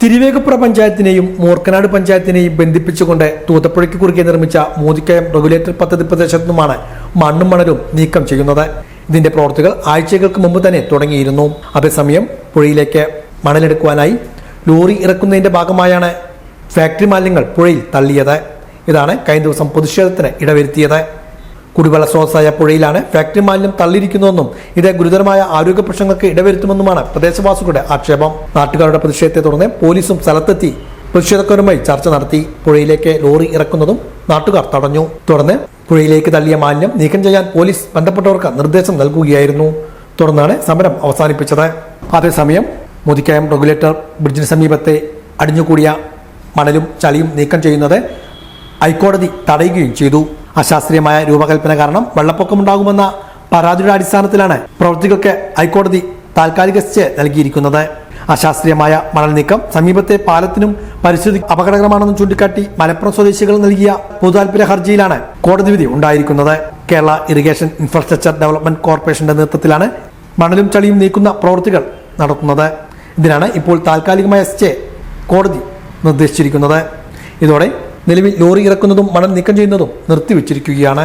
തിരുവേഗപ്പുറ പഞ്ചായത്തിനെയും മൂർക്കനാട് പഞ്ചായത്തിനെയും ബന്ധിപ്പിച്ചുകൊണ്ട് തൂതപ്പുഴയ്ക്ക് കുറുകെ നിർമ്മിച്ച മൂതിക്കയം റെഗുലേറ്റർ പദ്ധതി പ്രദേശത്തു നിന്നുമാണ് മണ്ണും മണലും നീക്കം ചെയ്യുന്നത്. ഇതിന്റെ പ്രവൃത്തികൾ ആഴ്ചകൾക്ക് മുമ്പ് തന്നെ തുടങ്ങിയിരുന്നു. അതേസമയം പുഴയിലേക്ക് മണലെടുക്കുവാനായി ലോറി ഇറക്കുന്നതിന്റെ ഭാഗമായാണ് ഫാക്ടറി മാലിന്യങ്ങൾ പുഴയിൽ തള്ളിയത്. ഇതാണ് കഴിഞ്ഞ ദിവസം പ്രതിഷേധത്തിന് ഇടവരുത്തിയത്. കുടിവെള്ള സ്രോതസ്സായ പുഴയിലാണ് ഫാക്ടറി മാലിന്യം തള്ളിയിരിക്കുന്നതെന്നും ഇത് ഗുരുതരമായ ആരോഗ്യ പ്രശ്നങ്ങൾക്ക് ഇടവരുത്തുമെന്നുമാണ് പ്രദേശവാസികളുടെ ആക്ഷേപം. നാട്ടുകാരുടെ പ്രതിഷേധത്തെ തുടർന്ന് പോലീസും സ്ഥലത്തെത്തി പ്രതിഷേധക്കാരുമായി ചർച്ച നടത്തി. പുഴയിലേക്ക് ലോറി ഇറക്കുന്നതും നാട്ടുകാർ തടഞ്ഞു. തുടർന്ന് പുഴയിലേക്ക് തള്ളിയ മാലിന്യം നീക്കം ചെയ്യാൻ പോലീസ് ബന്ധപ്പെട്ടവർക്ക് നിർദ്ദേശം നൽകുകയായിരുന്നു. തുടർന്നാണ് സമരം അവസാനിപ്പിച്ചത്. അതേസമയം മൂതിക്കയം റെഗുലേറ്റർ ബ്രിഡ്ജിന് സമീപത്തെ അടിഞ്ഞുകൂടിയ മണലും ചളിയും നീക്കം ചെയ്യുന്നത് ഹൈക്കോടതി തടയുകയും ചെയ്തു. അശാസ്ത്രീയമായ രൂപകൽപ്പന കാരണം വെള്ളപ്പൊക്കമുണ്ടാകുമെന്ന പരാതിയുടെ അടിസ്ഥാനത്തിലാണ് പ്രവൃത്തികൾക്ക് ഹൈക്കോടതി താൽക്കാലിക സ്റ്റേ നൽകിയിരിക്കുന്നത്. അശാസ്ത്രീയമായ മണൽ നീക്കം സമീപത്തെ പാലത്തിനും പരിസ്ഥിതി അപകടകരമാണെന്ന് ചൂണ്ടിക്കാട്ടി മലപ്പുറം സ്വദേശികൾ നൽകിയ പൊതുതാൽപര്യ ഹർജിയിലാണ് കോടതി വിധി ഉണ്ടായിരിക്കുന്നത്. കേരള ഇറിഗേഷൻ ഇൻഫ്രാസ്ട്രക്ചർ ഡെവലപ്മെന്റ് കോർപ്പറേഷന്റെ നേതൃത്വത്തിലാണ് മണലും ചളിയും നീക്കുന്ന പ്രവൃത്തികൾ നടത്തുന്നത്. ഇതിനാണ് ഇപ്പോൾ താൽക്കാലികമായ സ്റ്റേ കോടതി നിർദ്ദേശിച്ചിരിക്കുന്നത്. ഇതോടെ നിലവിൽ ലോറി ഇറക്കുന്നതും മണൽ നീക്കം ചെയ്യുന്നതും നിർത്തിവെച്ചിരിക്കുകയാണ്.